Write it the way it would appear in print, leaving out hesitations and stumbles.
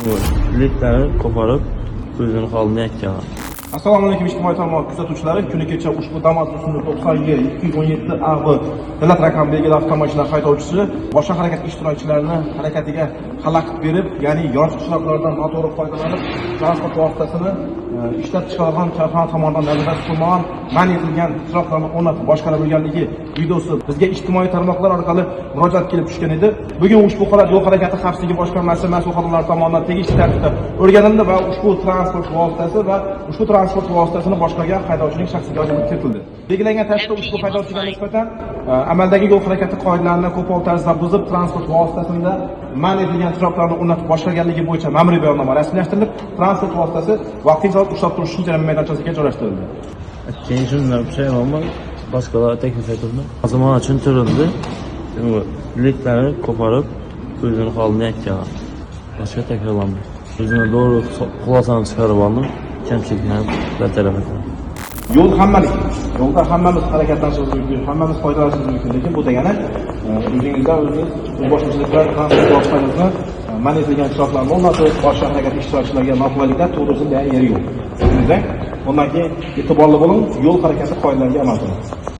Liftlarni ko'parib, o'zini holini aytgan. Assalomu alaykum ijtimoiy tarmoq kuzatuvchilari. Kuni kecha ushbu Damas 217 AV davlat raqam belgili avtomashina haydovchisi boshqa harakat ishtirokchilarini harakatiga xalaqit berib, ya'ni yoritish chiroqlaridan noto'g'ri foydalanib, transport vositasini ishlab chiqargan korxona tomonidan nazarda tutilmagan, man etilgan chiroqlarni o'rnatib boshqarib bo'lganligi videosi bizga ijtimoiy tarmoqlar orqali murojaat kelib tushgan edi. Bugun ushbu holat yo'l harakati xavfsizligi boshqarmasi mas'ul xodimlari tomonidan tegishli tartibda o'rganildi va ushbu transport vositasi va ushbu transport vositasini boshqargan haydovchining shaxsiga oydinlik kiritildi. Belgilangan tartibda ushbu haydovchiga nisbatan amaldagi yo'l harakati qoidalarini qo'pol tarzda buzib, transport vositasida man etilgan chiroqlarni o'rnatib boshqarganligi bo'yicha ma'muriy bayonnoma rasmiylashtirilib, transport vositasi vaqtinchalik ushlab turish uchun jarima maydonchasiga joylashtirildi. Keyin shundan pushaymonman, boshqalar taklif etildi. Azamona tushuntirildi. Liftlarni ko'parib, o'zini holini aytgan. Boshqa takrorlanmadi. O'zini to'g'ri xulosani chiqarib oldim. Kamchilikni bartaraf etdim. Yo'l hammalik. Yo'lda hammamiz harakatlanishimiz mumkin, hammamiz foydalanishimiz mumkin, lekin bu degani o'zingizdan o'zingiz boshqachalar transport vositalarini man etilgan chiroqlarni o'rnatib, boshqa harakat ishtirokchilariga noqulayliklar tug'dirsin degan yeri yo'q. Bundan keyin e'tiborli bo'ling, yo'l harakati qoidalariga amal qiling.